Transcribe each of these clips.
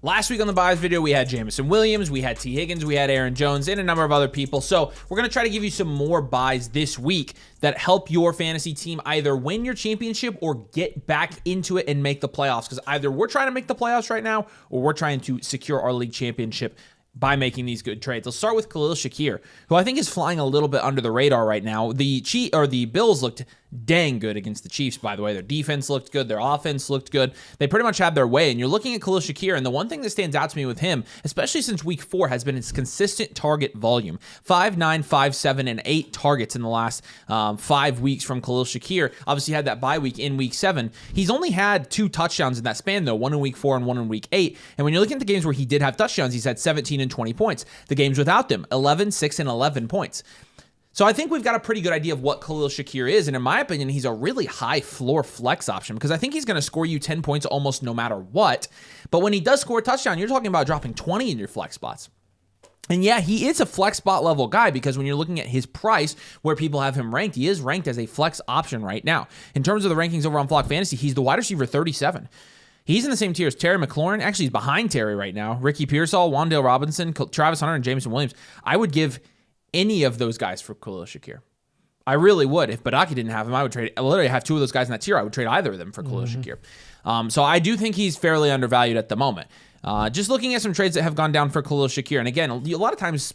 Last week on the buys video, we had Jameson Williams, we had T. Higgins, we had Aaron Jones, and a number of other people. So we're going to try to give you some more buys this week that help your fantasy team either win your championship or get back into it and make the playoffs. Because either we're trying to make the playoffs right now or we're trying to secure our league championship by making these good trades. Let's start with Khalil Shakir, who I think is flying a little bit under the radar right now. The Bills looked dang good against the Chiefs, by the way. Their defense looked good. Their offense looked good. They pretty much had their way. And you're looking at Khalil Shakir, and the one thing that stands out to me with him, especially since week 4, has been his consistent target volume. 5, 9, 5, 7, and 8 targets in the last 5 weeks from Khalil Shakir. Obviously had that bye week in week 7. He's only had 2 touchdowns in that span, though, one in week 4 and one in week 8. And when you're looking at the games where he did have touchdowns, he's had 17 and 20 points. The games without them, 11, 6, and 11 points. So I think we've got a pretty good idea of what Khalil Shakir is, and in my opinion, he's a really high floor flex option because I think he's going to score you 10 points almost no matter what. But when he does score a touchdown, you're talking about dropping 20 in your flex spots. And yeah, he is a flex spot level guy because when you're looking at his price, where people have him ranked, he is ranked as a flex option right now. In terms of the rankings over on Flock Fantasy, he's the wide receiver 37. He's in the same tier as Terry McLaurin. Actually, he's behind Terry right now. Ricky Pearsall, Wan'Dale Robinson, Travis Hunter, and Jameson Williams. I would give any of those guys for Khalil Shakir. I really would. If Badaki didn't have him, I would trade. I literally have 2 of those guys in that tier. I would trade either of them for Khalil Shakir. So I do think he's fairly undervalued at the moment. Just looking at some trades that have gone down for Khalil Shakir. And again, a lot of times,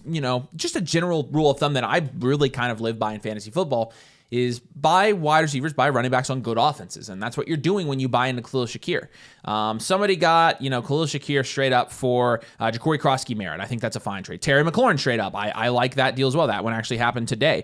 just a general rule of thumb that I really kind of live by in fantasy football is buy wide receivers, buy running backs on good offenses. And that's what you're doing when you buy into Khalil Shakir. Somebody got, Khalil Shakir straight up for Ja'Cory Krosky-Merritt. I think that's a fine trade. Terry McLaurin straight up. I like that deal as well. That one actually happened today.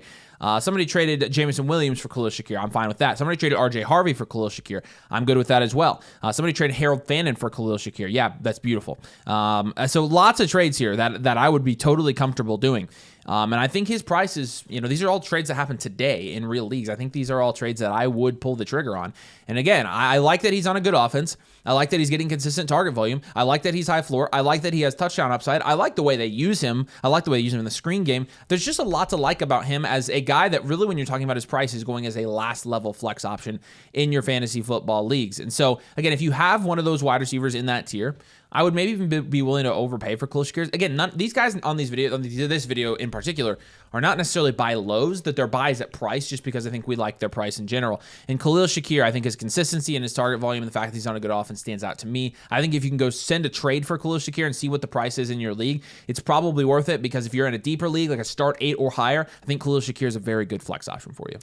Somebody traded Jameson Williams for Khalil Shakir. I'm fine with that. Somebody traded R.J. Harvey for Khalil Shakir. I'm good with that as well. Somebody traded Harold Fannin for Khalil Shakir. Yeah, that's beautiful. So lots of trades here that I would be totally comfortable doing. And I think his price is, these are all trades that happen today in real leagues. I think these are all trades that I would pull the trigger on. And again, I like that he's on a good offense. I like that he's getting consistent target volume. I like that he's high floor. I like that he has touchdown upside. I like the way they use him. I like the way they use him in the screen game. There's just a lot to like about him as a guy that really, when you're talking about his price, is going as a last level flex option in your fantasy football leagues. And so, again, if you have one of those wide receivers in that tier, I would maybe even be willing to overpay for Khalil Shakir. Again, these guys on this video in particular, are not necessarily buy lows, that they're buys at price just because I think we like their price in general. And Khalil Shakir, I think his consistency and his target volume and the fact that he's on a good offense stands out to me. I think if you can go send a trade for Khalil Shakir and see what the price is in your league, it's probably worth it because if you're in a deeper league, like a start 8 or higher, I think Khalil Shakir is a very good flex option for you.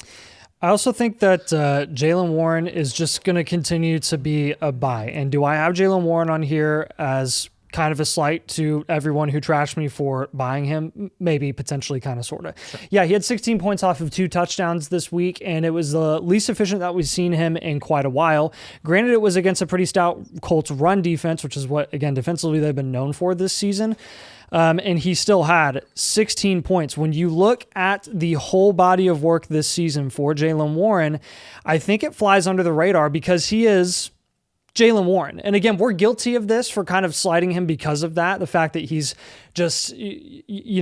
I also think that Jaylen Warren is just going to continue to be a buy. And do I have Jaylen Warren on here as kind of a slight to everyone who trashed me for buying him? Maybe, potentially, kind of, sort of. Sure. Yeah, he had 16 points off of 2 touchdowns this week, and it was the least efficient that we've seen him in quite a while. Granted, it was against a pretty stout Colts run defense, which is what, again, defensively they've been known for this season. And he still had 16 points. When you look at the whole body of work this season for Jaylen Warren, I think it flies under the radar because he is Jaylen Warren. And again, we're guilty of this for kind of sliding him because of that. The fact that he's just,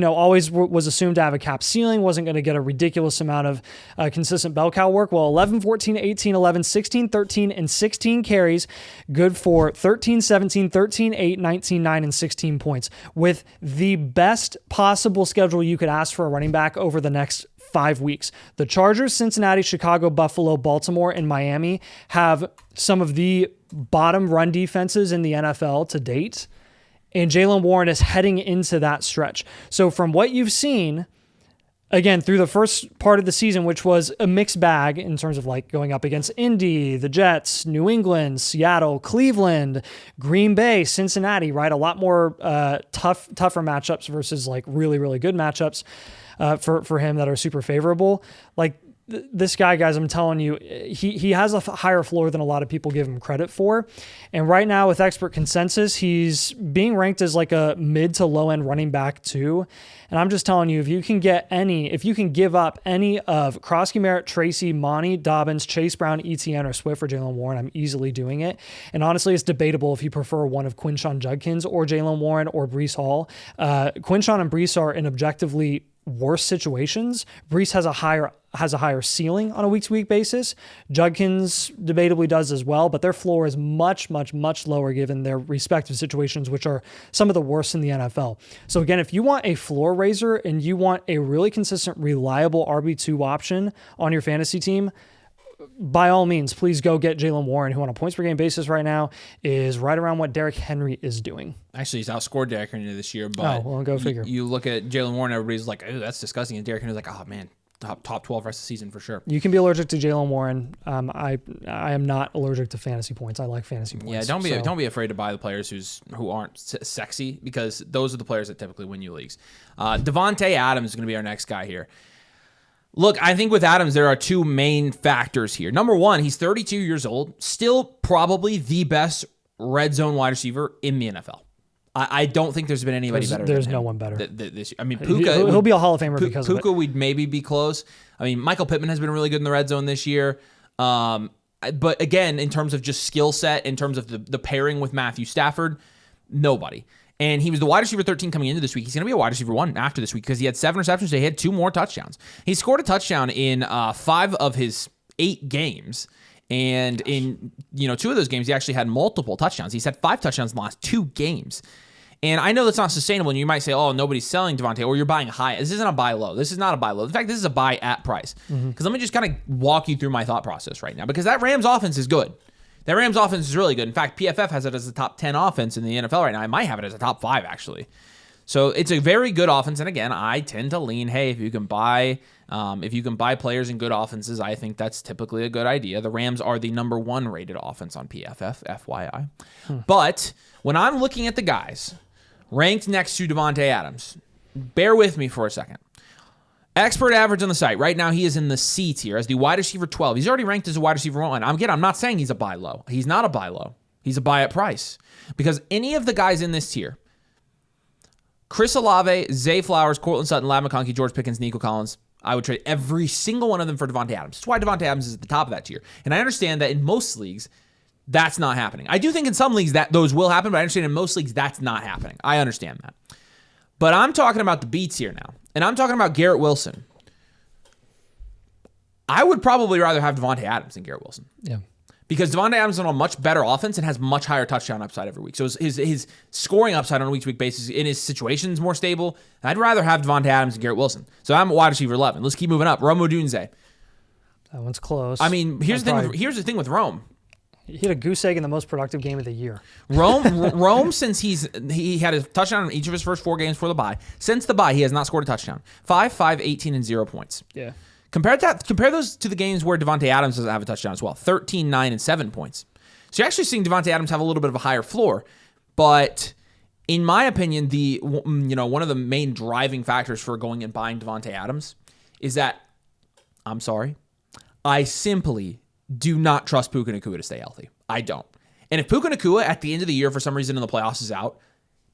always was assumed to have a cap ceiling, wasn't going to get a ridiculous amount of consistent bell cow work. Well, 11, 14, 18, 11, 16, 13, and 16 carries, good for 13, 17, 13, 8, 19, 9, and 16 points with the best possible schedule you could ask for a running back over the next 5 weeks. The Chargers, Cincinnati, Chicago, Buffalo, Baltimore, and Miami have some of the bottom run defenses in the NFL to date, and Jaylen Warren is heading into that stretch. So from what you've seen, again, through the first part of the season, which was a mixed bag in terms of like going up against Indy, the Jets, New England, Seattle, Cleveland, Green Bay, Cincinnati, right? A lot more tougher matchups versus like really, really good matchups for him that are super favorable. Like, this guy, guys, I'm telling you, he has a higher floor than a lot of people give him credit for. And right now with expert consensus, he's being ranked as like a mid to low end running back too. And I'm just telling you, if you can give up any of Krosky-Merritt, Tracy, Monty, Dobbins, Chase Brown, Etienne, or Swift for Jaylen Warren, I'm easily doing it. And honestly, it's debatable if you prefer one of Quinshon Judkins or Jaylen Warren or Breece Hall. Quinshon and Breece are in objectively worse situations. Breece has a higher has a higher ceiling on a week-to-week basis. Judkins debatably does as well, but their floor is much, much, much lower given their respective situations, which are some of the worst in the NFL. So again, if you want a floor raiser and you want a really consistent, reliable RB2 option on your fantasy team, by all means, please go get Jaylen Warren, who on a points per game basis right now is right around what Derrick Henry is doing. Actually, he's outscored Derrick Henry this year, but go figure. You look at Jaylen Warren, everybody's like, oh, that's disgusting. And Derrick Henry's like, oh, man, top 12 rest of the season for sure. You can be allergic to Jaylen Warren. I am not allergic to fantasy points. I like fantasy points. Yeah, don't be afraid to buy the players who aren't sexy, because those are the players that typically win you leagues. Davante Adams is going to be our next guy here. Look, I think with Adams, there are two main factors here. Number one, he's 32 years old, still probably the best red zone wide receiver in the NFL. I don't think there's been anybody better. There's no one better. This year. I mean, Puka. He'll be a Hall of Famer because of it. Puka would maybe be close. I mean, Michael Pittman has been really good in the red zone this year. But again, in terms of just skill set, in terms of the pairing with Matthew Stafford, nobody. And he was the wide receiver 13 coming into this week. He's going to be a wide receiver 1 after this week because he had 7 receptions. He had 2 more touchdowns. He scored a touchdown in 5 of his 8 games. And in 2 of those games, he actually had multiple touchdowns. He's had 5 touchdowns in the last 2 games. And I know that's not sustainable. And you might say, oh, nobody's selling Davante, or you're buying high. This isn't a buy low. This is not a buy low. In fact, this is a buy at price. Because let me just kind of walk you through my thought process right now. Because that Rams offense is good. That Rams offense is really good. In fact, PFF has it as a top 10 offense in the NFL right now. I might have it as a top 5, actually. So it's a very good offense. And again, I tend to lean, hey, if you can buy players in good offenses, I think that's typically a good idea. The Rams are the number 1 rated offense on PFF, FYI. But when I'm looking at the guys ranked next to Davante Adams, bear with me for a second. Expert average on the site. Right now, he is in the C tier as the wide receiver 12. He's already ranked as a wide receiver 1. I'm not saying he's a buy low. He's not a buy low. He's a buy at price. Because any of the guys in this tier, Chris Olave, Zay Flowers, Cortland Sutton, Ladd McConkey, George Pickens, Nico Collins, I would trade every single one of them for Davante Adams. That's why Davante Adams is at the top of that tier. And I understand that in most leagues, that's not happening. I do think in some leagues that those will happen, but I understand in most leagues that's not happening. I understand that. But I'm talking about the beats here now. And I'm talking about Garrett Wilson. I would probably rather have Davante Adams than Garrett Wilson. Yeah. Because Davante Adams is on a much better offense and has much higher touchdown upside every week. So his scoring upside on a week-to-week basis in his situation is more stable. I'd rather have Davante Adams than Garrett Wilson. So I'm a wide receiver 11. Let's keep moving up. Rome Odunze. That one's close. I mean, here's the thing with Rome. He hit a goose egg in the most productive game of the year. Rome, since he had a touchdown in each of his first 4 games for the bye. Since the bye, he has not scored a touchdown. 5, 18, and 0 points. Yeah. Compare those to the games where Davante Adams doesn't have a touchdown as well. 13, 9, and 7 points. So you're actually seeing Davante Adams have a little bit of a higher floor. But in my opinion, one of the main driving factors for going and buying Davante Adams is that, I'm sorry, I simply do not trust Puka Nacua to stay healthy. I don't. And if Puka Nacua at the end of the year for some reason in the playoffs is out,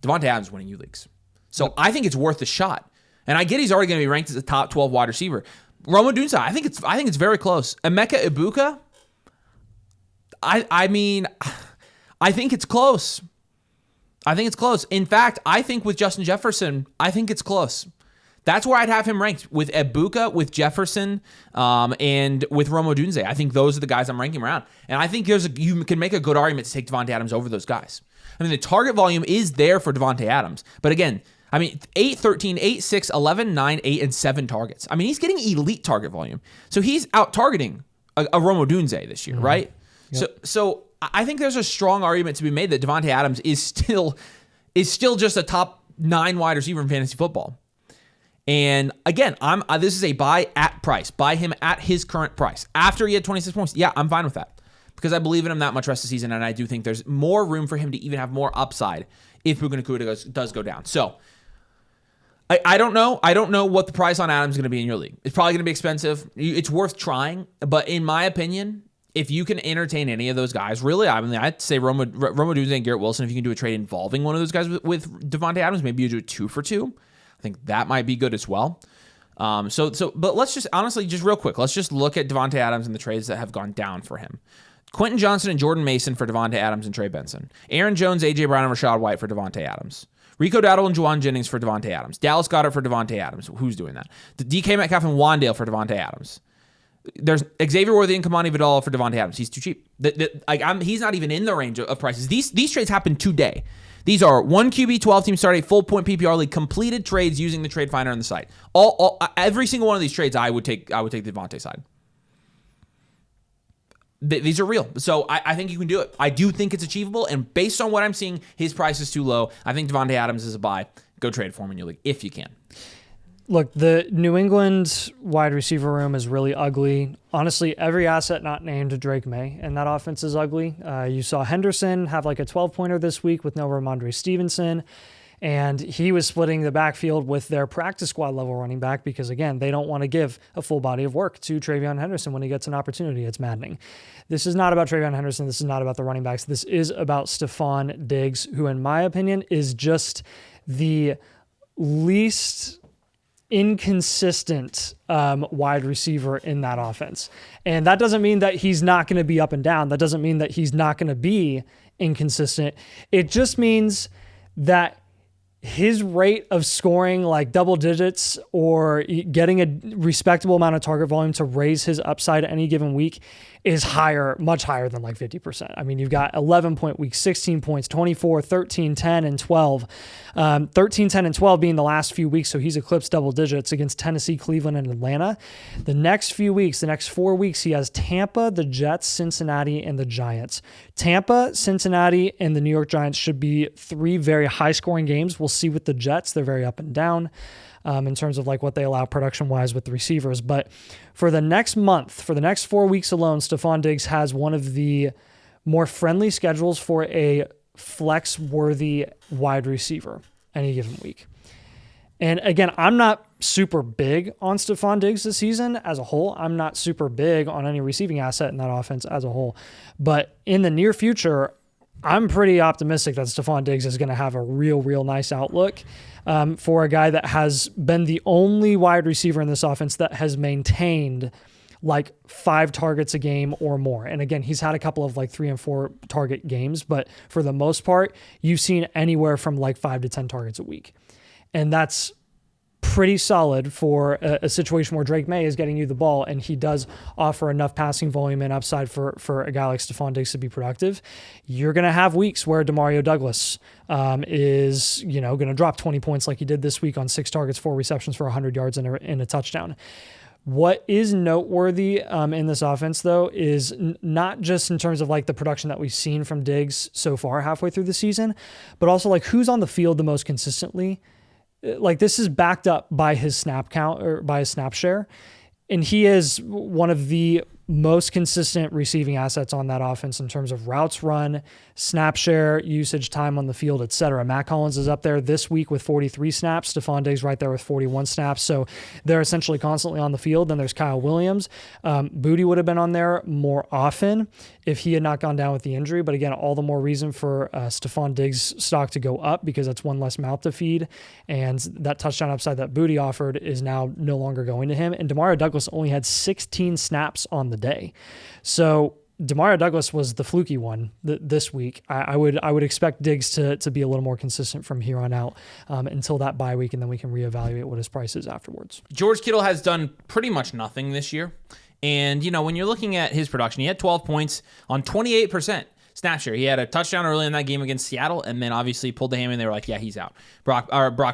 Davante Adams is winning you leagues. So I think it's worth the shot. And I get he's already going to be ranked as a top 12 wide receiver. Rome Odunze, I think it's very close. Emeka Ibuka, I mean, I think it's close. I think it's close. In fact, I think with Justin Jefferson, I think it's close. That's where I'd have him ranked, with Ibuka, with Jefferson, and with Rome Odunze. I think those are the guys I'm ranking around. And I think you can make a good argument to take Davante Adams over those guys. I mean, the target volume is there for Davante Adams. But again, I mean, 8, 13, 8, 6, 11, 9, 8, and 7 targets. I mean, he's getting elite target volume. So he's out-targeting a Rome Odunze this year, right? Yep. So I think there's a strong argument to be made that Davante Adams is still just a top 9 wide receiver in fantasy football. And again, this is a buy at price. Buy him at his current price. After he had 26 points, yeah, I'm fine with that. Because I believe in him that much rest of the season, and I do think there's more room for him to even have more upside if Puka Nacua does go down. So I don't know. I don't know what the price on Adams is going to be in your league. It's probably going to be expensive. It's worth trying. But in my opinion, if you can entertain any of those guys, really, I mean, I'd say Rome Odunze and Garrett Wilson, if you can do a trade involving one of those guys with Davante Adams, maybe you do a 2 for 2. I think that might be good as well. But let's just honestly, just real quick, let's just look at Davante Adams and the trades that have gone down for him. Quentin Johnson and Jordan Mason for Davante Adams and Trey Benson. Aaron Jones, A.J. Brown, and Rachaad White for Davante Adams. Rico Dowdle and Juwan Jennings for Davante Adams. Dallas Goedert for Davante Adams. Who's doing that? DK Metcalf and Wandale for Davante Adams. There's Xavier Worthy and Kamani Vidal for Devontae Adams. He's too cheap. He's not even in the range of prices. These trades happen today. These are 1 QB, 12-team start, a full point PPR league, completed trades using the trade finder on the site. Every single one of these trades, I would take the Devontae side. These are real. So I think you can do it. I do think it's achievable. And based on what I'm seeing, his price is too low. I think Devontae Adams is a buy. Go trade for him in your league if you can. Look, the New England wide receiver room is really ugly. Honestly, every asset not named Drake May and that offense is ugly. You saw Henderson have like a 12-pointer this week with no Ramondre Stevenson. And he was splitting the backfield with their practice squad level running back because, again, they don't want to give a full body of work to TreVeyon Henderson when he gets an opportunity. It's maddening. This is not about TreVeyon Henderson. This is not about the running backs. This is about Stephon Diggs, who, in my opinion, is just the least inconsistent wide receiver in that offense. And that doesn't mean that he's not going to be up and down. That doesn't mean that he's not going to be inconsistent. It just means that his rate of scoring like double digits or getting a respectable amount of target volume to raise his upside any given week is higher, much higher than like 50%. I mean, you've got 11-point weeks, 16 points, 24, 13, 10, and 12. 13, 10, and 12 being the last few weeks, so he's eclipsed double digits against Tennessee, Cleveland, and Atlanta. The next few weeks, the next 4 weeks, he has Tampa, the Jets, Cincinnati, and the Giants. Tampa, Cincinnati, and the New York Giants should be 3 very high-scoring games. We'll see with the Jets. They're very up and down in terms of like what they allow production-wise with the receivers. But for the next month, for the next 4 weeks alone, Stephon Diggs has one of the more friendly schedules for a flex-worthy wide receiver any given week. And again, I'm not super big on Stephon Diggs this season as a whole. I'm not super big on any receiving asset in that offense as a whole. But in the near future, I'm pretty optimistic that Stephon Diggs is going to have a real nice outlook for a guy that has been the only wide receiver in this offense that has maintained like 5 targets a game or more. And again, he's had a couple of like 3 and 4 target games, but for the most part, you've seen anywhere from like 5 to 10 targets a week. And that's pretty solid for a situation where Drake May is getting you the ball and he does offer enough passing volume and upside for a guy like Stephon Diggs to be productive. You're going to have weeks where Demario Douglas is, going to drop 20 points like he did this week on 6 targets, 4 receptions for 100 yards and a touchdown. What is noteworthy in this offense, though, is not just in terms of like the production that we've seen from Diggs so far halfway through the season, but also like who's on the field the most consistently. Like this is backed up by his snap count or by his snap share. And he is one of the most consistent receiving assets on that offense in terms of routes run, snap share, usage, time on the field, etc. Matt Collins is up there this week with 43 snaps. Stephon Diggs right there with 41 snaps. So they're essentially constantly on the field. Then there's Kyle Williams. Booty would have been on there more often if he had not gone down with the injury. But again, all the more reason for Stephon Diggs' stock to go up because that's one less mouth to feed. And that touchdown upside that Booty offered is now no longer going to him. And Demario Douglas only had 16 snaps on the day. So Demario Douglas was the fluky one this week. I would expect Diggs to be a little more consistent from here on out until that bye week, and then we can reevaluate what his price is afterwards. George Kittle has done pretty much nothing this year. And, when you're looking at his production, he had 12 points on 28% snap share. He had a touchdown early in that game against Seattle, and then obviously pulled the hammy, and they were like, yeah, he's out. Brock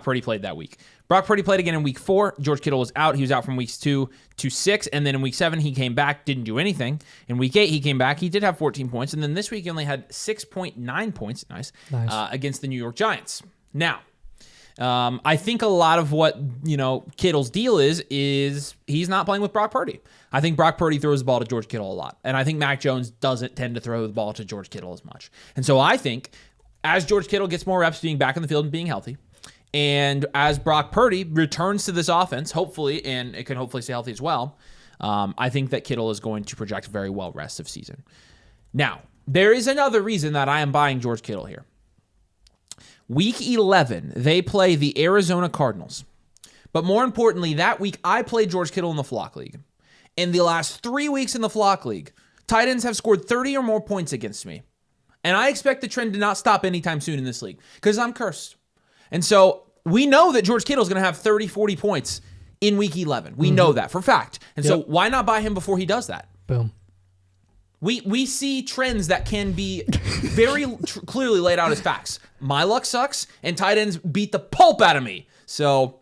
Purdy played that week. Brock Purdy played again in week 4. George Kittle was out. He was out from weeks 2 to 6. And then in week 7, he came back, didn't do anything. In week 8, he came back. He did have 14 points. And then this week, he only had 6.9 points. Nice. Against the New York Giants. Now, I think a lot of what, Kittle's deal is he's not playing with Brock Purdy. I think Brock Purdy throws the ball to George Kittle a lot. And I think Mac Jones doesn't tend to throw the ball to George Kittle as much. And so I think as George Kittle gets more reps being back in the field and being healthy, and as Brock Purdy returns to this offense, hopefully, and it can hopefully stay healthy as well, I think that Kittle is going to project very well rest of season. Now, there is another reason that I am buying George Kittle here. Week 11, they play the Arizona Cardinals. But more importantly, that week, I played George Kittle in the Flock League. In the last 3 weeks in the Flock League, tight ends have scored 30 or more points against me. And I expect the trend to not stop anytime soon in this league because I'm cursed. And so we know that George Kittle is going to have 30, 40 points in week 11. We know that for fact. And so why not buy him before he does that? Boom. We see trends that can be very clearly laid out as facts. My luck sucks, and tight ends beat the pulp out of me. So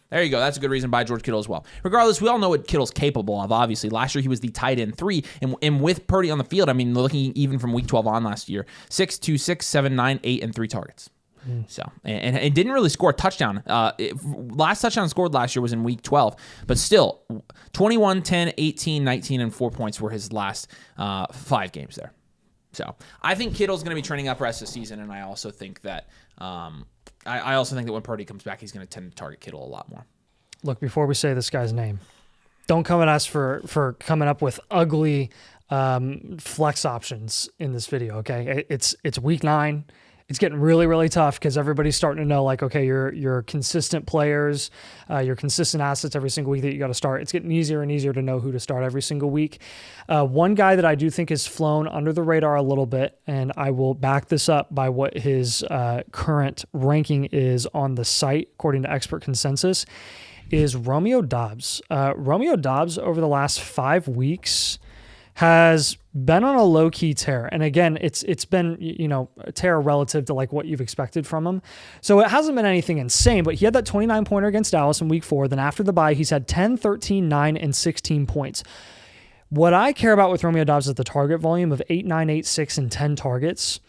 there you go. That's a good reason to buy George Kittle as well. Regardless, we all know what Kittle's capable of, obviously. Last year, he was the tight end 3. And with Purdy on the field, I mean, looking even from week 12 on last year, 6, 2, 6, 7, 9, 8, and 3 targets. So, and it didn't really score a touchdown. Last touchdown scored last year was in week 12, but still 21, 10, 18, 19, and 4 points were his last 5 games there. So I think Kittle's going to be trending up rest of the season, and I also think that I also think that when Purdy comes back, he's going to tend to target Kittle a lot more. Look, before we say this guy's name, don't come at us for coming up with ugly flex options in this video, okay? It's week 9. It's getting really, really tough because everybody's starting to know, like, okay, your consistent players, your consistent assets every single week that you got to start. It's getting easier and easier to know who to start every single week. One guy that I do think has flown under the radar a little bit, and I will back this up by what his current ranking is on the site, according to expert consensus, is Romeo Doubs. Romeo Doubs over the last 5 weeks has been on a low-key tear. And again, it's been, a tear relative to like what you've expected from him. So it hasn't been anything insane, but he had that 29-pointer against Dallas in week 4. Then after the bye, he's had 10, 13, 9, and 16 points. What I care about with Romeo Doubs is the target volume of 8, 9, 8, 6, and 10 targets.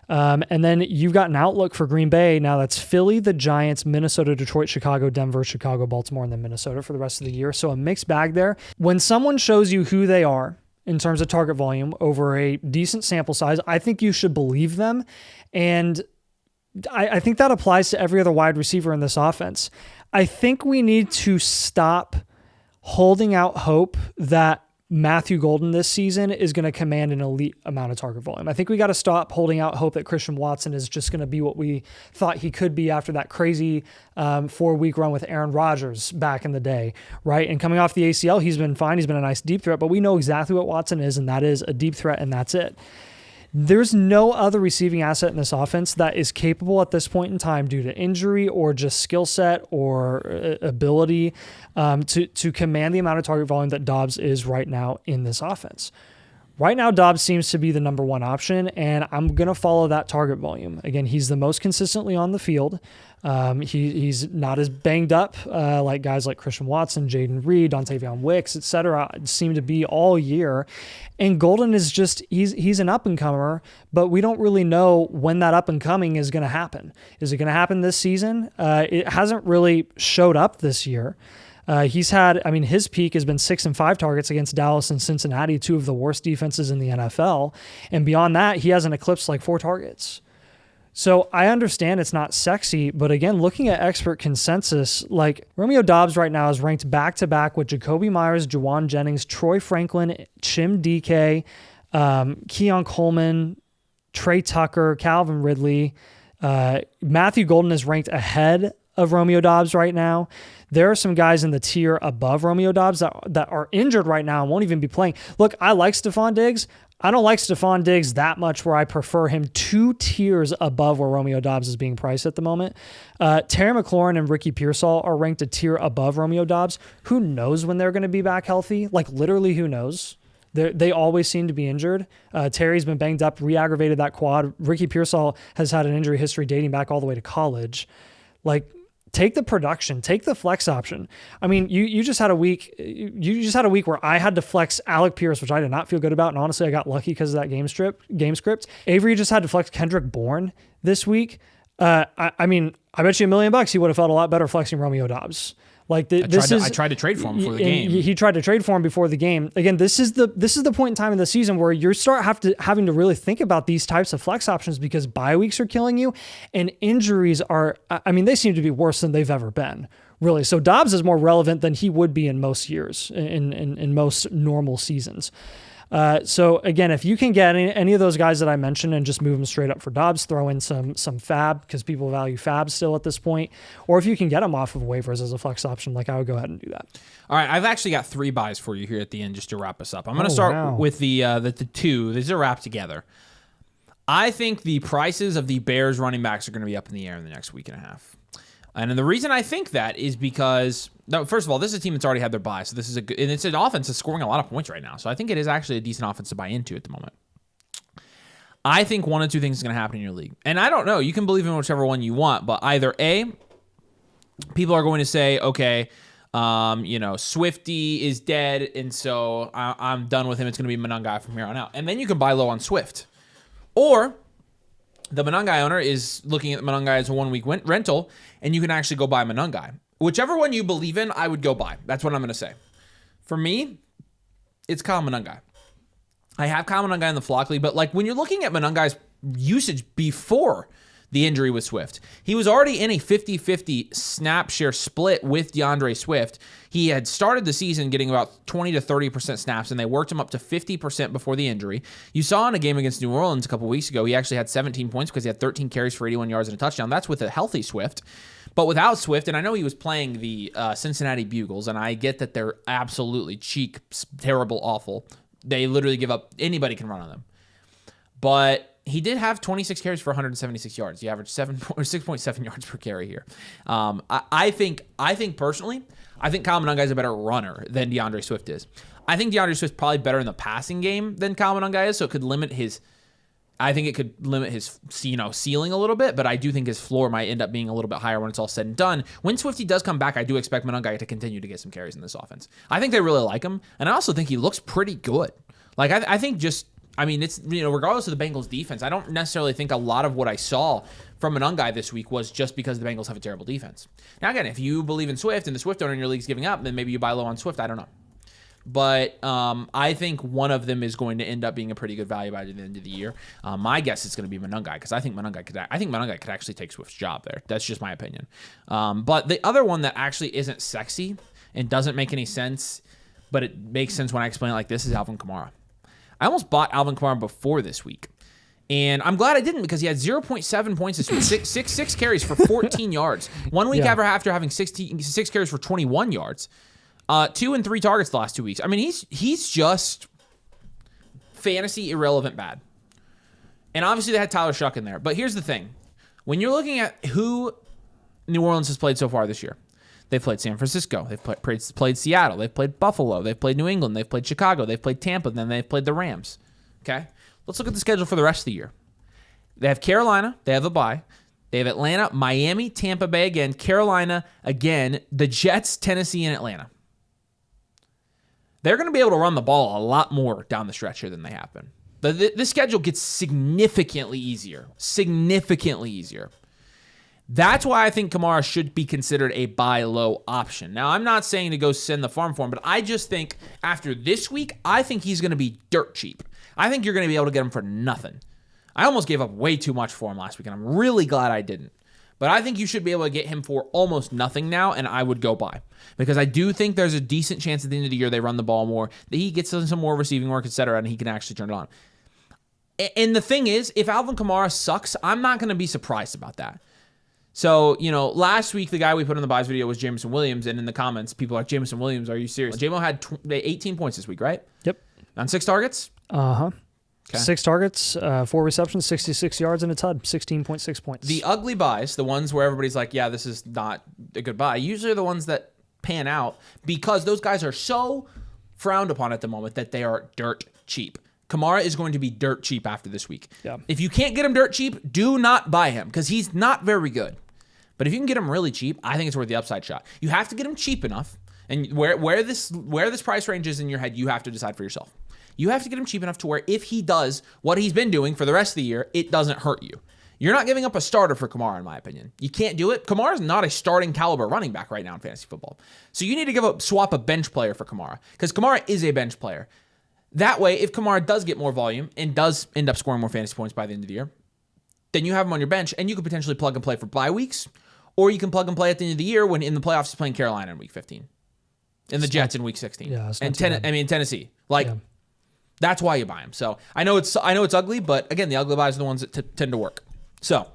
And then you've got an outlook for Green Bay. Now that's Philly, the Giants, Minnesota, Detroit, Chicago, Denver, Chicago, Baltimore, and then Minnesota for the rest of the year. So a mixed bag there. When someone shows you who they are in terms of target volume over a decent sample size, I think you should believe them. And I think that applies to every other wide receiver in this offense. I think we need to stop holding out hope that Matthew Golden this season is going to command an elite amount of target volume. I think we got to stop holding out hope that Christian Watson is just going to be what we thought he could be after that crazy 4-week run with Aaron Rodgers back in the day, right? And coming off the ACL, he's been fine. He's been a nice deep threat, but we know exactly what Watson is, and that is a deep threat, and that's it. There's no other receiving asset in this offense that is capable at this point in time due to injury or just skill set or ability to command the amount of target volume that Doubs is right now in this offense. Right now, Doubs seems to be the number one option, and I'm going to follow that target volume. Again, he's the most consistently on the field. He's not as banged up like guys like Christian Watson, Jaden Reed, Dontavion Wicks, etc. seem to be all year. And Golden is just, he's an up-and-comer, but we don't really know when that up-and-coming is going to happen. Is it going to happen this season? It hasn't really showed up this year. He's had, his peak has been 6 and 5 targets against Dallas and Cincinnati, 2 of the worst defenses in the NFL. And beyond that, he hasn't eclipsed like 4 targets. So I understand it's not sexy, but again, looking at expert consensus, like Romeo Doubs right now is ranked back-to-back with Jacoby Myers, Juwan Jennings, Troy Franklin, Chim DK, Keon Coleman, Trey Tucker, Calvin Ridley. Matthew Golden is ranked ahead of Romeo Doubs right now. There are some guys in the tier above Romeo Doubs that are injured right now and won't even be playing. Look, I like Stephon Diggs. I don't like Stephon Diggs that much where I prefer him 2 tiers above where Romeo Doubs is being priced at the moment. Terry McLaurin and Ricky Pearsall are ranked a tier above Romeo Doubs. Who knows when they're going to be back healthy? Like literally who knows? They always seem to be injured. Terry's been banged up, re-aggravated that quad. Ricky Pearsall has had an injury history dating back all the way to college. Like, take the production, take the flex option. You just had a week. You just had a week where I had to flex Alec Pierce, which I did not feel good about, and honestly, I got lucky because of that game script. Avery just had to flex Kendrick Bourne this week. I bet you $1 million he would have felt a lot better flexing Romeo Doubs. Like I tried to trade for him before the game. He tried to trade for him before the game. Again, this is the point in time in the season where you start having to really think about these types of flex options because bye weeks are killing you, and injuries are. They seem to be worse than they've ever been. Really, so Doubs is more relevant than he would be in most years, in most normal seasons. So again, if you can get any of those guys that I mentioned and just move them straight up for Doubs, throw in some fab because people value fab still at this point, or if you can get them off of waivers as a flex option, like I would go ahead and do that. All right, I've actually got 3 buys for you here at the end just to wrap us up. I'm going to start with the 2. These are wrapped together. I think the prices of the Bears running backs are going to be up in the air in the next week and a half. And the reason I think that is because, no, first of all, this is a team that's already had their bye. So this is and it's an offense that's scoring a lot of points right now. So I think it is actually a decent offense to buy into at the moment. I think one of two things is going to happen in your league. And I don't know. You can believe in whichever one you want. But either A, people are going to say, okay, Swifty is dead. And so I'm done with him. It's going to be Monangai from here on out. And then you can buy low on Swift. Or the Monangai owner is looking at Monangai as a 1 week rental, and you can actually go buy Monangai. Whichever one you believe in, I would go buy. That's what I'm going to say. For me, it's Kyle Monangai. I have Kyle Monangai in the Flock League, but like when you're looking at Monangai's usage before the injury with Swift, he was already in a 50-50 snap share split with DeAndre Swift. He had started the season getting about 20 to 30% snaps, and they worked him up to 50% before the injury. You saw in a game against New Orleans a couple weeks ago, he actually had 17 points because he had 13 carries for 81 yards and a touchdown. That's with a healthy Swift. But without Swift, and I know he was playing the Cincinnati Bugles, and I get that they're absolutely cheap, terrible, awful. They literally give up. Anybody can run on them. But he did have 26 carries for 176 yards. He averaged 6.7 yards per carry here. I think personally, I think Kyle Monangai is a better runner than DeAndre Swift is. I think DeAndre Swift is probably better in the passing game than Kyle Monangai is, so it could limit his ceiling a little bit, but I do think his floor might end up being a little bit higher when it's all said and done. When Swifty does come back, I do expect Monangai to continue to get some carries in this offense. I think they really like him, and I also think he looks pretty good. Like, I think it's, regardless of the Bengals defense, I don't necessarily think a lot of what I saw from Monangai this week was just because the Bengals have a terrible defense. Now, again, if you believe in Swift and the Swift owner in your league is giving up, then maybe you buy low on Swift. I don't know. But I think one of them is going to end up being a pretty good value by the end of the year. My guess is going to be Monangai because I think Monangai could actually take Swift's job there. That's just my opinion. But the other one that actually isn't sexy and doesn't make any sense, but it makes sense when I explain it like this, is Alvin Kamara. I almost bought Alvin Kamara before this week. And I'm glad I didn't because he had 0.7 points this week, six carries for 14 yards. 1 week after having 6 carries for 21 yards. 2 and 3 targets the last 2 weeks. I mean, he's just fantasy irrelevant bad. And obviously they had Tyler Shuck in there. But here's the thing. When you're looking at who New Orleans has played so far this year, they've played San Francisco, they've played Seattle, they've played Buffalo, they've played New England, they've played Chicago, they've played Tampa, then they've played the Rams. Okay? Let's look at the schedule for the rest of the year. They have Carolina, they have a bye. They have Atlanta, Miami, Tampa Bay again, Carolina again, the Jets, Tennessee, and Atlanta. They're going to be able to run the ball a lot more down the stretch here than they have been. The schedule gets significantly easier. Significantly easier. That's why I think Kamara should be considered a buy low option. Now, I'm not saying to go send the farm for him, but I just think after this week, I think he's going to be dirt cheap. I think you're going to be able to get him for nothing. I almost gave up way too much for him last week, and I'm really glad I didn't. But I think you should be able to get him for almost nothing now, and I would go buy. Because I do think there's a decent chance at the end of the year they run the ball more, that he gets some more receiving work, etc., and he can actually turn it on. And the thing is, if Alvin Kamara sucks, I'm not going to be surprised about that. So, last week, the guy we put in the buys video was Jameson Williams, and in the comments, people are like, Jameson Williams, are you serious? JMO had 18 points this week, right? Yep. On 6 targets? Uh-huh. Okay. 6 targets, 4 receptions, 66 yards, and a TUD, 16.6 points. The ugly buys, the ones where everybody's like, yeah, this is not a good buy, usually are the ones that pan out because those guys are so frowned upon at the moment that they are dirt cheap. Kamara is going to be dirt cheap after this week. Yeah. If you can't get him dirt cheap, do not buy him because he's not very good. But if you can get him really cheap, I think it's worth the upside shot. You have to get him cheap enough, and where this price range is in your head, you have to decide for yourself. You have to get him cheap enough to where if he does what he's been doing for the rest of the year, it doesn't hurt you. You're not giving up a starter for Kamara, in my opinion. You can't do it. Kamara's not a starting caliber running back right now in fantasy football. So you need to swap a bench player for Kamara because Kamara is a bench player. That way, if Kamara does get more volume and does end up scoring more fantasy points by the end of the year, then you have him on your bench and you could potentially plug and play for bye weeks, or you can plug and play at the end of the year when in the playoffs he's playing Carolina in week 15 and the Jets in week 16. Yeah, and Tennessee. That's why you buy him. So I know it's ugly, but again, the ugly buys are the ones that tend to work. So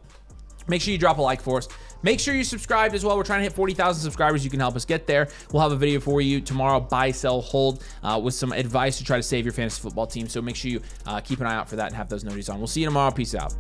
make sure you drop a like for us. Make sure you subscribe as well. We're trying to hit 40,000 subscribers. You can help us get there. We'll have a video for you tomorrow, buy, sell, hold, with some advice to try to save your fantasy football team. So make sure you keep an eye out for that and have those notices on. We'll see you tomorrow. Peace out.